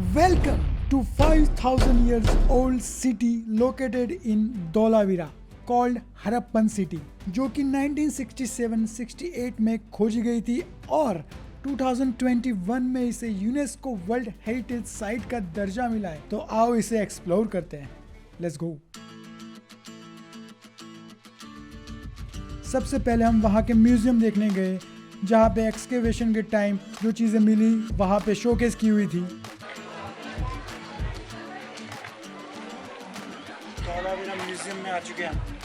Welcome to 5,000 years old city located in Dholavira called Harappan city, जो कि 1967-68 में खोजी गई थी और 2021 में इसे यूनेस्को वर्ल्ड हेरिटेज साइट का दर्जा मिला है। तो आओ इसे एक्सप्लोर करते हैं। Let's go. सबसे पहले हम वहाँ के म्यूजियम देखने गए, जहाँ पे एक्सकेवेशन के टाइम जो चीज़ें मिली वहाँ पे शोकेस की हुई थी। धौलावीरा म्यूजियम में आ चुके हैं।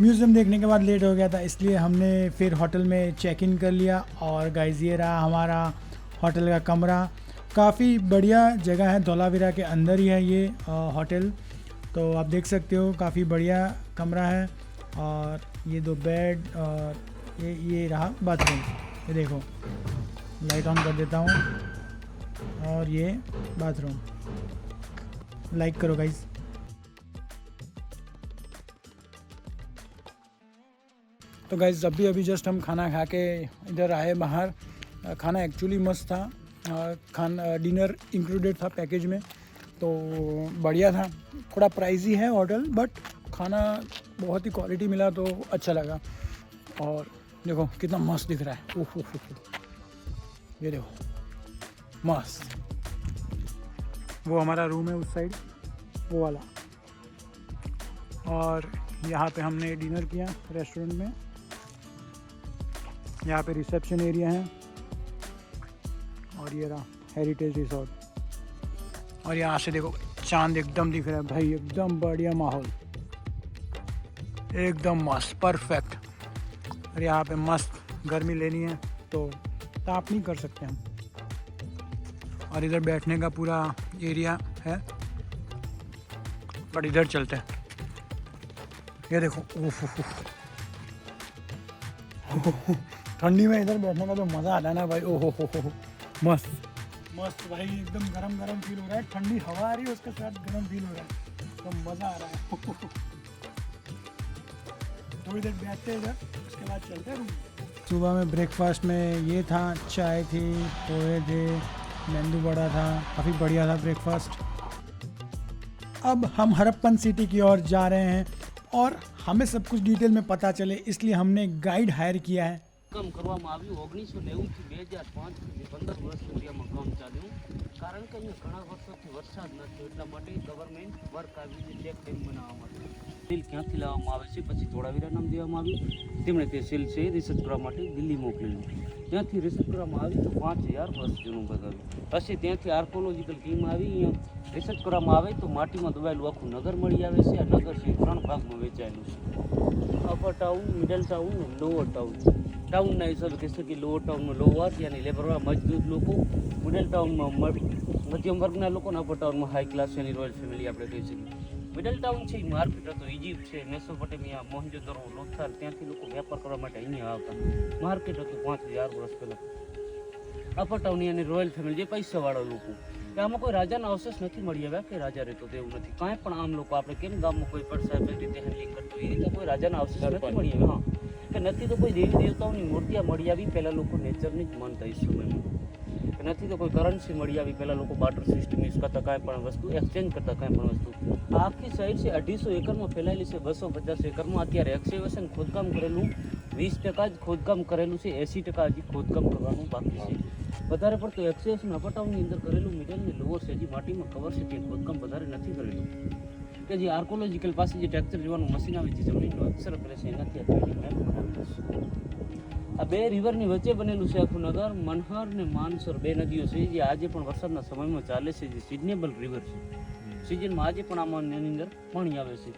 म्यूज़ियम देखने के बाद लेट हो गया था, इसलिए हमने फिर होटल में चेक इन कर लिया। और गाइस ये रहा हमारा होटल का कमरा। काफ़ी बढ़िया जगह है, धौलावीरा के अंदर ही है ये होटल। तो आप देख सकते हो काफ़ी बढ़िया कमरा है। और ये दो बेड और ये रहा बाथरूम। ये देखो, लाइट ऑन कर देता हूँ और ये बाथरूम। लाइक करो गाइस। तो गाइस अभी जस्ट हम खाना खा के इधर आए बाहर। खाना एक्चुअली मस्त था। डिनर इंक्लूडेड था पैकेज में, तो बढ़िया था। थोड़ा प्राइजी है होटल, बट खाना बहुत ही क्वालिटी मिला तो अच्छा लगा। और देखो कितना मस्त दिख रहा है। ओह ये देखो मस्त। वो हमारा रूम है उस साइड, वो वाला। और यहाँ पे हमने डिनर किया रेस्टोरेंट में। यहाँ पे रिसेप्शन एरिया है और ये रहा हेरिटेज रिसोर्ट। और यहाँ से देखो चांद एकदम दिख रहा है भाई, एकदम बढ़िया माहौल, एकदम मस्त परफेक्ट। और यहाँ पे मस्त गर्मी लेनी है तो ताप नहीं कर सकते हम। और इधर बैठने का पूरा एरिया है, बट इधर चलते हैं। ये देखो ठंडी में इधर बैठने का तो मज़ा आता है ना भाई। ओहो हो मस्त मस्त भाई, एकदम गरम गरम फील हो रहा है। ठंडी हवा आ रही है, उसके साथ गरम फील हो रहा है, तो मज़ा आ रहा है। थोड़ी देर बैठते हैं इधर, उसके बाद चलते हैं रूम। सुबह में ब्रेकफास्ट में ये था, चाय थी, पोहे थे, मेंदू बड़ा था। काफ़ी बढ़िया था ब्रेकफास्ट। अब हम हरप्पन सिटी की ओर जा रहे हैं और हमें सब कुछ डिटेल में पता चले, इसलिए हमने गाइड हायर किया है। કામ કરવામાં આવ્યું 1990 થી 2005 સુધી 15 વર્ષ સુધી આમાં કામ ચાલ્યું। કારણ કે અહીંયા ઘણા વર્ષોથી વરસાદ નથી એટલા માટે ગવર્મેન્ટ વર્ક આવી છે ચેક ડેમ બનાવવા માટે. સીલ ક્યાંથી લાવવામાં આવે છે પછી ધોળાવીરા નામ દેવામાં આવ્યું. તેમણે તે સીલ છે રિસર્ચ કરવા માટે દિલ્હી મોકલેલું. ત્યાંથી રિસર્ચ કરવામાં આવી તો 5000 વર્ષ જૂનું બતાવ્યું. પછી ત્યાંથી આર્કોલોજીકલ ટીમ આવી અહીંયા રિસર્ચ કરવામાં આવે તો માટીમાં દબાયેલું આખું નગર મળી આવે છે. આ નગર છે 3 ભાગમાં વહેંચાયેલું છે, અપર ટાઉન, મિડલ ટાઉન અને લોઅર ટાઉન. ટાઉનના હિસાબે કહેશે કે લોઅર ટાઉનમાં લોઅર ત્યાંની લેબરવાળા મજદૂર લોકો, મિડલ ટાઉનમાં મધ્યમ વર્ગના લોકો અને અપર ટાઉનમાં હાઈ ક્લાસ યાની રોયલ ફેમિલી આપણે કહી શકીએ. મિડલ ટાઉન છે એ માર્કેટ હતો, ઇજિપ્ત છે, મેસોપોટેમિયા, મોહેંજો-દરો, લોથાલ, ત્યાંથી લોકો વ્યાપાર કરવા માટે અહીંયા આવતા. માર્કેટ હતું 5000 વર્ષ પહેલાં. અપર ટાઉન યાની રોયલ ફેમિલી, જે પૈસાવાળા લોકો, કે આમાં કોઈ રાજાના અવશેષ નથી મળી આવ્યા કે રાજા રહેતો તો એવું નથી. કાંઈ પણ આમ લોકો આપણે કેમ ગામમાં કોઈ પણ સાહેબ રીતે હેન્ડલિંગ કરતો એ રીતે કોઈ રાજાના અવશેષ નથી મળી આવ્યા. હા, કે નથી તો કોઈ દેવી દેવતાઓની મૂર્તિઓ મળી આવી. પહેલાં લોકો નેચરની જ માનતા એ સમયમાં. નથી તો કોઈ કરન્સી મળી આવી. પહેલાં લોકો બાર્ટર સિસ્ટમ યુઝ કરતા, કાંઈ પણ વસ્તુ એક્સચેન્જ કરતા, કાંઈ પણ વસ્તુ. આ આખી સાઈડ છે 250 એકરમાં ફેલાયેલી છે. 250 એકરમાં અત્યારે એક્સકેવેશન ખોદકામ કરેલું 20% જ ખોદકામ કરેલું છે, 80% હજી ખોદકામ કરવાનું બાકી છે. વધારે પડતું એક્સકેવેશન અપર ટાઉનની અંદર કરેલું, મિડલ ને લોઅર છે હજી માટીમાં કવર છે, તે ખોદકામ વધારે નથી કરેલું. કે જે આર્કોલોજીકલ પાસે જે ટેક્ચર જોવાનું મશીન આવે છે, જમીનનું અક્ષર કરે છે, એનાથી આ 3D મેપ બનાવેલું છે. આ 2 રિવરની વચ્ચે બનેલું છે આખું નગર. મનહર ને માનસર 2 નદીઓ છે જે આજે પણ વરસાદના સમયમાં ચાલે છે, જે સિઝનેબલ રિવર છે. સિઝનમાં આજે પણ આમાં એની અંદર પાણી આવે છે.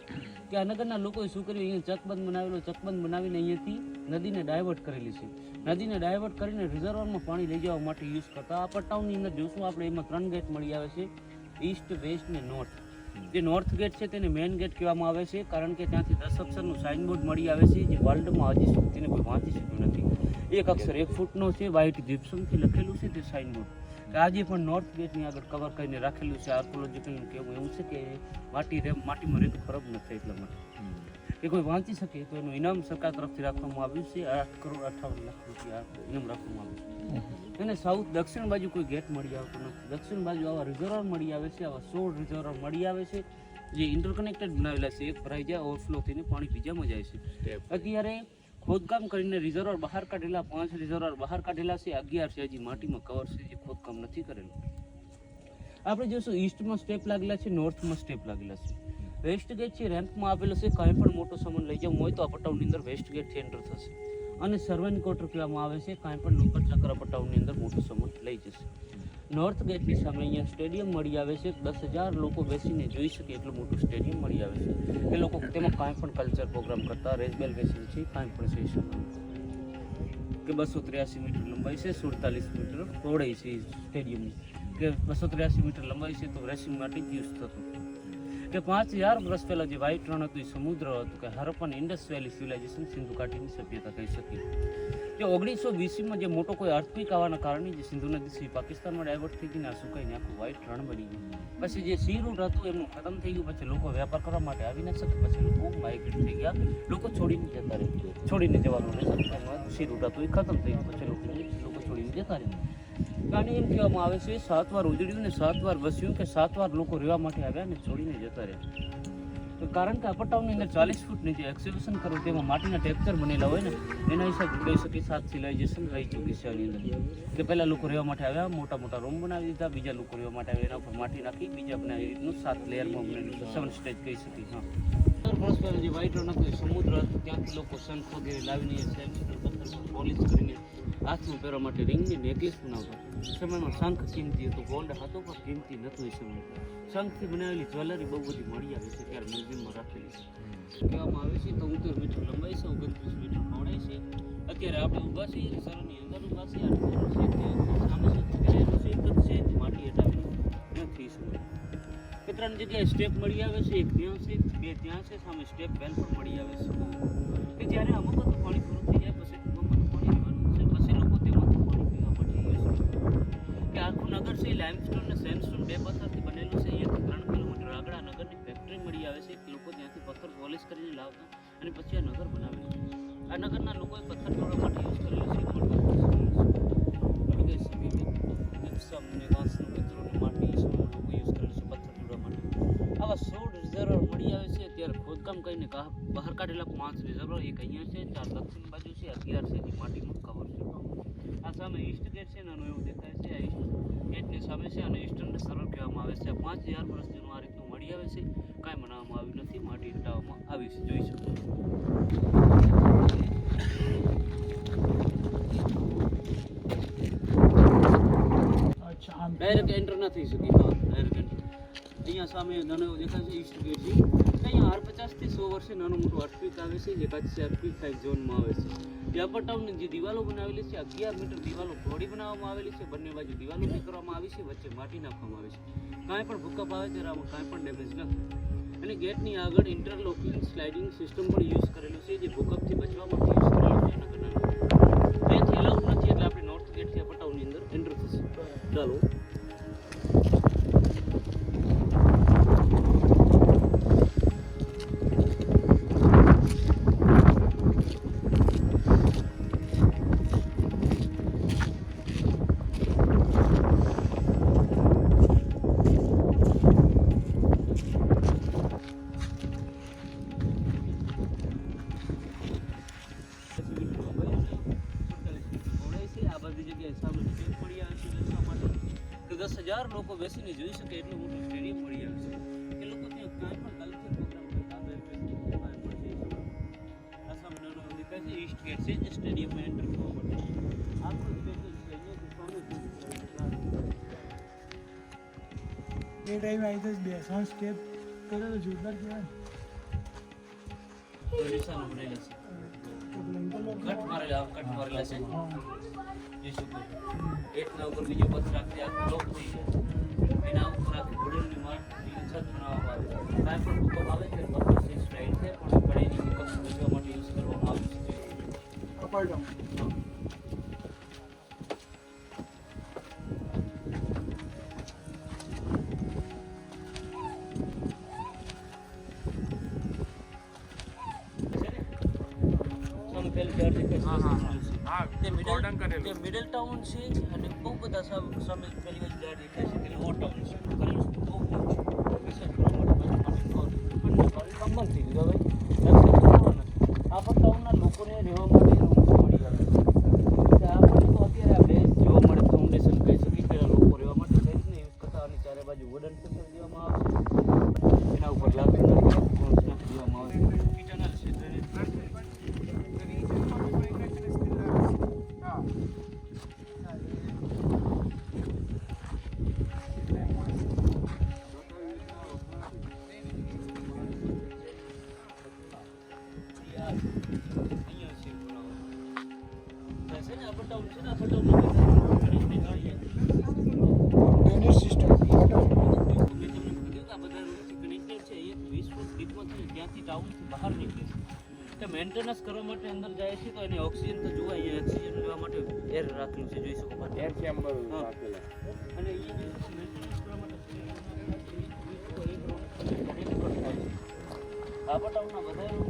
કે આ નગરના લોકોએ શું કર્યું, અહીંયા ચકબંધ બનાવેલો, ચકબંધ બનાવીને અહીંયાથી નદીને ડાયવર્ટ કરેલી છે. નદીને ડાયવર્ટ કરીને રિઝર્વરમાં પાણી લઈ જવા માટે યુઝ કરતા. અપર ટાઉનની અંદર જોશું આપણે, એમાં 3 ગેટ મળી આવે છે, ઈસ્ટ, વેસ્ટ ને નોર્થ. જે નોર્થ ગેટ છે તેને મેઇન ગેટ કહેવામાં આવે છે, કારણ કે ત્યાંથી 10 અક્ષરનું સાઇનબોર્ડ મળી આવે છે, જે વર્લ્ડમાં હજી સુધી તેને કોઈ વાંચી શક્યું નથી. એક અક્ષર 1 ફૂટનો છે, વ્હાઇટ જીપ્સમથી લખેલું છે તે સાઇનબોર્ડ. આજે પણ નોર્થ ગેટની આગળ કવર કરીને રાખેલું છે. આર્કોલોજીકલ કહેવું એવું છે કે માટીમાં રેતું ખરાબ નથી, એટલા માટે કે કોઈ વાંચી શકે તો એનું ઇનામ સરકાર તરફથી રાખવામાં આવ્યું છે. 8 કરોડ 58 લાખ રૂપિયા ઇનામ રાખવામાં આવ્યું છે. અને સાઉથ દક્ષિણ બાજુ કોઈ ગેટ મળી આવતો નથી. દક્ષિણ બાજુ આવા રિઝર્વર મળી આવે છે, આવા 16 રિઝર્વર મળી આવે છે, જે ઇન્ટરકનેક્ટેડ બનાવેલા છે. એક ભરાઈ જાય, ઓવરફ્લો થઈને પાણી બીજામાં જાય છે. અત્યારે ખોદકામ કરીને રિઝર્વર બહાર કાઢેલા 5 રિઝર્વર બહાર કાઢેલા છે, 11 છે હજી માટીમાં કવર છે, જે ખોદકામ નથી કરેલું. આપણે જોઈશું ઈસ્ટમાં સ્ટેપ લાગેલા છે, નોર્થમાં સ્ટેપ લાગેલા છે. વેસ્ટ ગેટ છે રેમ્પમાં આપેલો છે. કાંઈ પણ મોટો સામાન લઈ જવું હોય તો અપર ટાઉનની અંદર વેસ્ટ ગેટથી એન્ટર થશે. અને સર્વેન્ટ ક્વાર્ટર કહેવામાં આવે છે. કાંઈ પણ લોકો ચક્કર અપર ટાઉનની અંદર મોટો સામાન લઈ જશે. નોર્થ ગેટની સામે અહીંયા સ્ટેડિયમ મળી આવે છે. 10,000 લોકો બેસીને જોઈ શકે એટલું મોટું સ્ટેડિયમ મળી આવે છે. એ લોકો તેમાં કાંઈ પણ કલ્ચર પ્રોગ્રામ કરતા, રેસબેલ બેસીને છે, કાંઈ પણ થઈ શકે. કે 283 મીટર લંબાઈ છે, 47 મીટર પહોળાઈ છે સ્ટેડિયમની. કે 283 મીટર લંબાઈ છે તો રેસિંગ માટે યુઝ થતું. કે 5000 વર્ષ પહેલાં જે વ્હાઇટ રણ હતું એ સમુદ્ર હતું. કે હરપ્પન ઇન્ડસ વેલી સિવિલાઇઝેશન, સિંધુ ઘાટીની સભ્યતા કહી શકીએ. કે 1920માં જે મોટો કોઈ અર્થક્વેક આવવાના કારણે જે સિંધુ નદી છે પાકિસ્તાનમાં ડાયવર્ટ થઈ ગઈને આ સુકાઈને આખું વ્હાઇટ રણ બની ગયું. પછી જે સી રૂટ હતું એમનું ખતમ થઈ ગયું. પછી લોકો વ્યાપાર કરવા માટે આવી ન શકે. પછી લોકો માઇગ્રેટ થઈ ગયા, લોકો છોડીને જતા રહે, છોડીને જવાનું રહેશે. સી રૂટ હતું એ ખતમ થઈ ગયું. પછી લોકો છોડીને જતા રહે. કારણ એમ કહેવામાં આવે છે 7 વાર ઉજળ્યું ને 7 વાર વસ્યું, કે 7 વાર લોકો રહેવા માટે આવ્યા ને છોડીને જતા રહ્યા. તો કારણ કે અપર ટાઉનની અંદર 40 ફૂટની જે એક્સકેવેશન કરવું તેમાં માટીના ટેક્ચર બનેલા હોય ને એના હિસાબે કહી શકીએ 7 સિવિલાઇઝેશન રહી ચૂકી છે આની અંદર. કે પહેલાં લોકો રહેવા માટે આવ્યા, મોટા મોટા રૂમ બનાવી દીધા, બીજા લોકો રહેવા માટે આવ્યા, એના ઉપર માટી નાખી, બીજા બનાવી રીતનું 7 લેયરમાં બનેલું છે. 7 સ્ટેજ કહી શકીએ. હા, 15 વર્ષ પહેલાં જે વ્હાઇટ રણ હતું સમુદ્ર હતું, ત્યાંથી લોકો શંખ વગેરે લાવીને પોલિશ કરીને હાથમાં પહેરવા માટે રિંગની નેકલેસ બનાવતા. સમયમાં શંખ કિંમતી હતું, ગોલ્ડ હતો પણ કિંમતી નહોતું એ સમયમાં. શંખથી બનાવેલી જ્વેલરી બહુ બધી મળી આવે છે, ત્યારે મ્યુઝિયમમાં રાખેલી છે. કહેવામાં આવે છે તો 70 મીટર લંબાઈ છે, 29 મીટર પહોળાઈ છે. અત્યારે આપણે ઊભા છીએ, સરની અંદર ઊભા છીએ, સામે કરેલું છે, એક જ છે, માટી હટાવી નથી શકે. કે 3 જગ્યાએ સ્ટેપ મળી આવે છે, એક ત્યાં છે, 2 ત્યાં છે, સામે સ્ટેપ વેલ પણ મળી આવે છે. કે જ્યારે અમુક બધું પાણી પૂરું થઈ જાય પછી પાણી લેવાનું છે, પછી લોકો તેમાંથી પાણી પીવા માટે યુઝ કરે. કે આખું નગર છે લાઇમસ્ટોન અને સેન્ડસ્ટોન 2 પથ્થરથી બનેલું છે. 3 કિલોમીટર આગળ આ નગરની ફેક્ટરી મળી આવે છે. લોકો ત્યાંથી પથ્થર પોલિશ કરીને લાવતા અને પછી આ નગર બનાવેલું. આ નગરના લોકોએ પથ્થર તોડવા માટે યુઝ કરેલું છે. જીપ્સમ ને ઘાસનો કચરો ને માટી લોકો યુઝ કરેલું છે પથ્થર તોડવા માટે. આવા 16 રિઝર્વર મળી આવે છે. ત્યારે ખોદકામ બાંધકામ કરીને બહાર કાઢેલા 5 રિઝર્વર, એક અહીંયા છે, 4 દક્ષિણ બાજુ છે, 11 છે જે માટીનું કવર છે. આ સામે ઈસ્ટ ગેટ છે, નાનો એવું દેખાય છે. આ ઈસ્ટ ગેટની સામે છે અને ઈસ્ટર્ન સર્કલ કહેવામાં આવે છે. 5000 વર્ષ જૂનું આ રીતનું મળી આવે છે. કાંઈ બનાવવામાં આવ્યું નથી, માટી હટાવવામાં આવી છે, જોઈ શકો. अच्छा आम ડાયરેક્ટ એન્ટર ના થઈ શકી. હા, ડાયરેક્ટ એન્ટર. અહીંયા સામે નાનો એવો દેખાય છે ઈસ્ટ ગેટ છે. અહીંયા 50 થી 100 વર્ષે નાનું મોટું અર્થક્વેક આવે છે, જે કચ્છ અર્થક્વેક ટાઈપ ઝોનમાં આવે છે. જે અપર ટાઉનની જે દિવાલો બનાવેલી છે, 11 મીટર દિવાલો પહોળી બનાવવામાં આવેલી છે. બંને બાજુ દિવાલો બી કરવામાં આવી છે, વચ્ચે માટી નાખવામાં આવે છે. કાંઈ પણ ભૂકંપ આવે ત્યારે આમાં કાંઈ પણ ડેમેજ ન થાય. અને ગેટની આગળ ઇન્ટરલોકિંગ સ્લાઇડિંગ સિસ્ટમ પણ યુઝ કરેલું છે, જે ભૂકંપથી બચવા માટે યુઝ કરેલું છે. ત્યાંથી એલાઉડ નથી, એટલે આપણે નોર્થ ગેટથી અપર ટાઉનની અંદર એન્ટર થશે. ચાલો. આ બધી જગ્યાએ સામે સ્ટેજ મળી આવે છે બેસવા માટે. તો 10,000 લોકો બેસીને જોઈ શકે એટલું મોટું સ્ટેડિયમ મળી આવે છે. એ લોકો ત્યાં કાંઈ પણ કલ્ચર પ્રોગ્રામ હોય, આ બેસી કાંઈ પણ જઈ શકે. આ સામે નાનો દેખાય છે ઈસ્ટ ગેટ છે, જે સ્ટેડિયમમાં એન્ટર થવા માટે આખું સ્ટેડિયમ છે. અહીંયાથી સામે એ ટાઈમ આવી તો બેસવાનો સ્ટેપ કરે તો જોરદાર કહેવાય. નિશાનો બનેલા છે, કટ મારેલા છે. જોઈ શકો. એટલા ઉપર બીજો પથ્થર રાખી આ બ્લોક થઈ જાય. એના ઉપર આખી ઘોડેલની માટીની છત બનાવવામાં આવે છે. કાંઈ પણ ભૂકંપ આવે છે, પથ્થર છે, સ્ટ્રાઇટ છે, પણ પડેની ભૂકંપ બચવા માટે યુઝ કરવામાં આવે છે. અપર ડાઉન મિડલ ટાઉન છે અને બહુ બધા સામે પહેલી વાર ઝાડ દેખાય છે, એટલે ઓટ ટાઉન છે. કમન થઈ ગયું ભાઈ. આ પણ ટાઉનના લોકોને રહેવા માટે રૂમ મળી આવે છે. આપણને તો અત્યારે આ બેઝ જોવા મળે, ફાઉન્ડેશન કહી શકીએ. પહેલાં લોકો રહેવા માટે બેઝને યુઝ કરતા અને ચારે બાજુ વુડન પેપર દેવામાં આવે છે. એના ઉપર લાકડી નાખી દેવામાં આવે છે. કિચનલ છે, ડ્રેનેજ સિસ્ટમ બહાર નીકળે છે. મેન્ટેનન્સ કરવા માટે અંદર જાય છે, તો એને ઓક્સિજન તો જોવા, અહીંયા ઓક્સિજન લેવા માટે એર રાખેલું છે, જોઈ શકો. એર ચેમ્બર રાખેલા. અને અહીંયા મેન્ટેનન્સ કરવા માટે આ ટાઉનના બધા રૂમ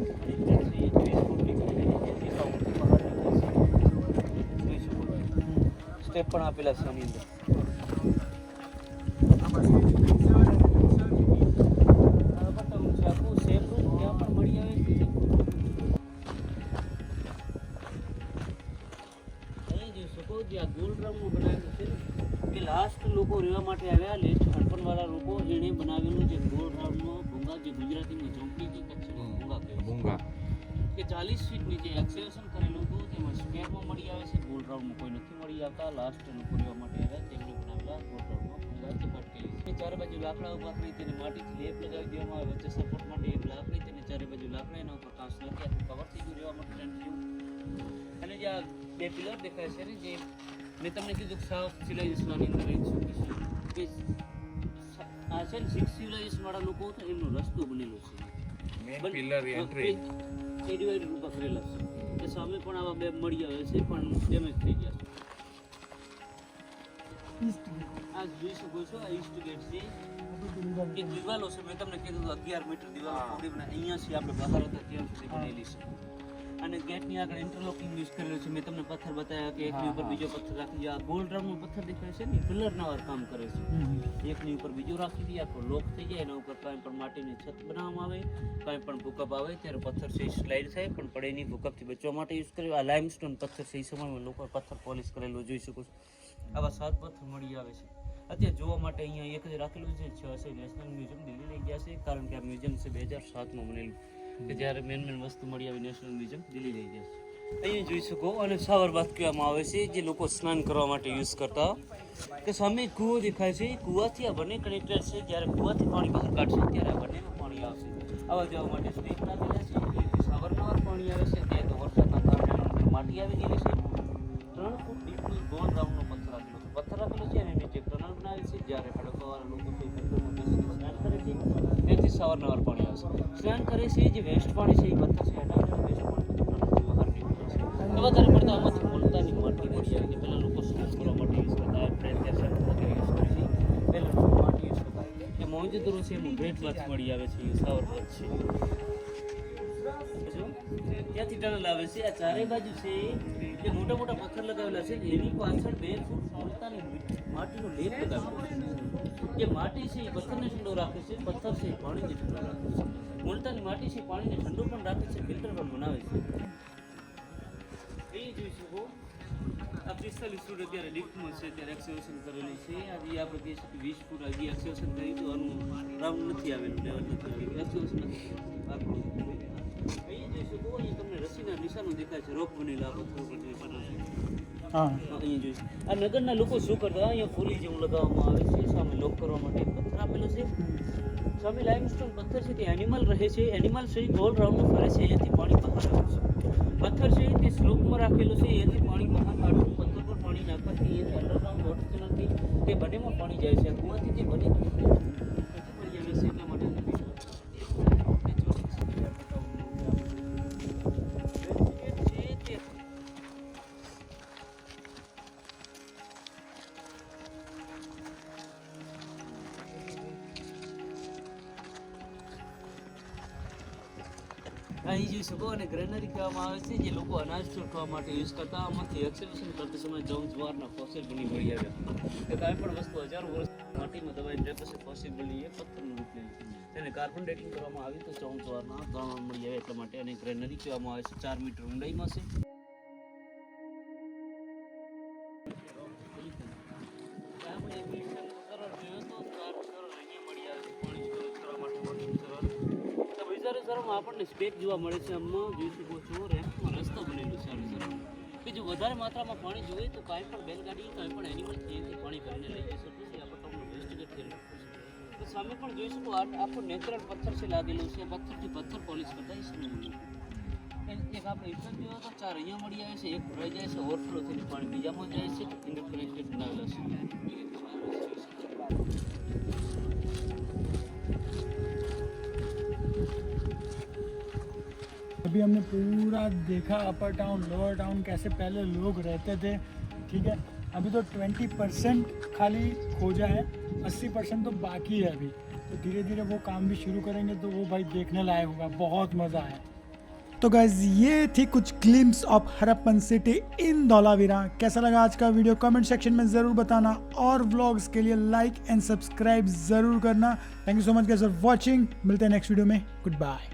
સ્ટેપ પણ આપેલા છે આની અંદર. આખું સેફ રૂમ ત્યાં પણ મળી આવે છે. અહીં જોઈ શકો, જે આ ગોલ રાઉન્ડનું બનાવેલું છે કે લાસ્ટ લોકો રહેવા માટે આવ્યા, લેટ હડપણવાળા લોકો એણે બનાવેલું જે ગોલ રાઉન્ડનો ભૂંગા, જે ગુજરાતીની ઝોંપડી કે કચ્છમાં ભૂંગા કહે ભૂંગા કે 40 ફીટ નીચે એક્સેલેશન કરેલું હતું. તેમાં સ્ક્વેરમાં મળી આવે છે, ગોલ રાઉન્ડમાં કોઈ નથી મળી આવતા. લાસ્ટ લોકો રહેવા માટે આવ્યા, તેમણે બનાવેલા ગોલ રાઉન્ડમાં ભૂંગા કે ભટકેલી છે. ચારે બાજુ લાકડા ઉભા કરી તેને માટીથી લેપ લગાવી દેવામાં આવે, વચ્ચે સપોર્ટ માટે એક લાકડી, તેને ચારે બાજુ લાકડા, એના ઉપર કાંસ નાખી આખું કવર થઈ ગયું રહેવા માટે ટેન્ટ જેવું. અને જે આ બે પિલર દેખાય છે ને, જે મેં તમને કીધું સાઉથ સિવિલાઇઝેશનની અંદર એક શું કે આ છે ને 6 સિવિલાઇઝેશન વાળા લોકો હતા, એમનો રસ્તો બનેલો છે. મેઇન પિલર એન્ટ્રી એ ડિવાઈડર ઉભા કરેલા છે. એ સામે પણ આવા બે મળી આવે છે, પણ ડેમેજ થઈ ગયા છે. આ જોઈ શકો છો, આ ઈસ્ટ ગેટ છે. કે દિવાલો છે, મેં તમને કીધું 11 મીટર દિવાલો પહોળી બનાવી. અહીંયાથી આપણે બહાર હતા ત્યાં સુધી બનેલી છે. અને ગેટની આગળ ઇન્ટરલોકિંગ યુઝ કરેલું છે. મેં તમને પથ્થર બતાવ્યા કે એકની ઉપર બીજો પથ્થર રાખી દે. આ ગોલ્ડ રાઉન્ડનો પથ્થર દેખાય છે ને, પિલરના વાર કામ કરે છે. એકની ઉપર બીજો રાખી દે, આખો લોક થઈ જાય. એના ઉપર કાંઈ પણ માટીની છત બનાવવામાં આવે, કાંઈ પણ ભૂકંપ આવે ત્યારે પથ્થર છે સ્લાઇડ થાય પણ પડે નહીં. ભૂકંપથી બચવા માટે યુઝ કર્યો. આ લાઇમસ્ટોન પથ્થર છે, એ સમયમાં લોકો પથ્થર પોલિશ કરેલું જોઈ શકો છો. આવા 7 પથ્થર મળી આવે છે. અત્યારે જોવા માટે અહીંયા એક જ રાખેલું છે. 6 છે નેશનલ મ્યુઝિયમ દિલ્હી લઈ ગયા છે, કારણ કે આ મ્યુઝિયમ છે 2007માં બનેલું, કે જ્યારે મેન વસ્તુ મળી આવી નેશનલ મ્યુઝિયમ દિલ્હી લઈ ગયા છે. અહીંયા જોઈ શકો. અને શાવર બાથ કહેવામાં આવે છે, જે લોકો સ્નાન કરવા માટે યુઝ કરતા. કે સામે કૂવો દેખાય છે, કૂવાથી આ બંને કનેક્ટેડ છે. જ્યારે કૂવાથી પાણી બહાર કાઢશે ત્યારે આ બંનેમાં પાણી આવશે. આવવા જવા માટે સ્ટેપ લાગેલા છે. શાવરના વાર પાણી આવે છે. ત્યાં તો વરસાદના કારણે માટી આવી ગયેલી છે. 3 ફૂટ ડીપનું ગોળ રાઉન્ડનો પથ્થર રાખેલો છે. પથ્થર રાખેલો છે અને નીચે ટનલ બનાવી છે. જ્યારે હડકવાવાળા લોકો છે પથ્થરમાં બેસીને સ્નાન કરે છે, ત્યાંથી શાવરના વાર પાણી આવે છે. સ્નાન કરે છે, જે વેસ્ટ પાણી છે એ પથ્થર છે હટાવીને વેસ્ટ પાણી ટનલથી બહાર નીકળે છે. વધારે પડતા આમાંથી મુલતાની માટી મળી આવે છે. પહેલાં લોકો સ્નાન કરવા માટે યુઝ કરતા, અત્યારે વગેરે યુઝ કરે છે. પહેલાં લોકો માટી યુઝ કરતા. એ મોહેંજો-દડો છે એમાં બ્રેડ બાથ મળી આવે છે, એ શાવર બાથ છે. ત્યાંથી ટનલ આવે છે. આ ચારે બાજુ છે જે મોટા મોટા પથ્થર લગાવેલા છે, એની પાછળ 2 ફૂટ મુલતાની માટીનો લેપ લગાવેલો છે. જે માટી છે એ પથ્થરને ઠંડો રાખે છે, પથ્થર છે એ પાણીને ઠંડો રાખે છે. મુલતાની માટી છે પાણીને ઠંડુ પણ રાખે છે, ફિલ્ટર પણ બનાવે છે. એ જોઈ શકો. આ 45 ફૂટ અત્યારે ડીપમાં છે, ત્યારે એક્સકેવેશન કરેલું છે. આજે આપણે કહીએ છીએ કે 20 ફૂટ હજી એક્સકેવેશન કરી તો આનું રાઉન્ડ નથી આવેલું, લેવલ નથી આવેલું, એક્સકેવેશન નથી આવેલું. અહીં જોઈ શકો. અહીં તમને રસીના નિશાનો દેખાય છે, રોપ બનેલા પથ્થર ઉપર જોઈ શકો છો. અહીં જોઈ આ નગરના લોકો શું કરતા, અહીંયા ફૂલી જેવું લગાવવામાં આવે છે. સામે લોક કરવા માટે પથ્થર આપેલો છે. સામે લાઇમસ્ટોન પથ્થર છે, તે એનિમલ રહે છે. એનિમલ છે એ ગોળ રાઉન્ડ ફરે છે, અહીંયાથી પાણી બહાર આવે છે. પથ્થર છે તે સ્લોપમાં રાખેલો છે, અહીંયાથી પાણી બહાર કાઢવું. પથ્થર પર પાણી નાખવાથી અહીંયાથી અંડરગ્રાઉન્ડ વોટર ચેનલથી તે બંનેમાં પાણી જાય છે. કૂવાથી તે બંને મળી આવે છે, એટલા માટે અહીં જોઈ શકો. અને ગ્રેનરી કહેવામાં આવે છે, જે લોકો અનાજ ચોખવા માટે યુઝ કરતા. આમાંથી એક્સકેવેશન કરતી સમયે જવારના ફોસિલ બની મળી આવ્યા. કે કાંઈ પણ વસ્તુ હજારો વર્ષ માટીમાં દબાઈને રહે પછી ફોસિલ બની એ પથ્થરનું રૂપ લે છે. તેને કાર્બન ડેટિંગ કરવામાં આવી તો જવારના ગણવા મળી આવે, એટલા માટે. અને ગ્રેનરી કહેવામાં આવે છે. 4 મીટર ઊંડાઈમાં છે. આપણને સ્પેક જોવા મળે છે. આમાં જોઈ શકો છો રેમ્પમાં રસ્તો બનેલો છે કે જો વધારે માત્રામાં પાણી જોઈએ તો કાંઈ પણ બેલગાડી કાંઈ પણ એનિમલ અહીંયાથી પાણી ભરીને લઈ જઈ શકે છે. આપણે તમને ઇન્વેસ્ટિગેટ કરી નાખવું છે. તો સામે પણ જોઈ શકો. આખો નેચરલ પથ્થર છે લાગેલું છે. પથ્થરથી પથ્થર પોલિશ કરતા એ સમય એક આપણે ઇફેક્ટ જોયો તો 4 અહીંયા મળી આવે છે. એક ભરાઈ જાય છે, ઓવરફ્લો થઈને પાણી બીજામાં જાય છે. ઇન્ટરકનેક્ટેડ બનાવેલા છે. अभी हमने पूरा देखा अपर टाउन लोअर टाउन कैसे पहले लोग रहते थे. ठीक है, अभी तो 20% खाली खोजा है, 80% तो बाकी है अभी. तो धीरे धीरे वो काम भी शुरू करेंगे तो वो भाई देखने लायक होगा, बहुत मज़ा आया. तो गाइज ये थी कुछ glimpse of Harappan city in Dholavira. कैसा लगा आज का वीडियो कमेंट सेक्शन में ज़रूर बताना, और व्लॉग्स के लिए लाइक एंड सब्सक्राइब ज़रूर करना. Thank you so much guys for watching. मिलते हैं नेक्स्ट वीडियो में. Good bye.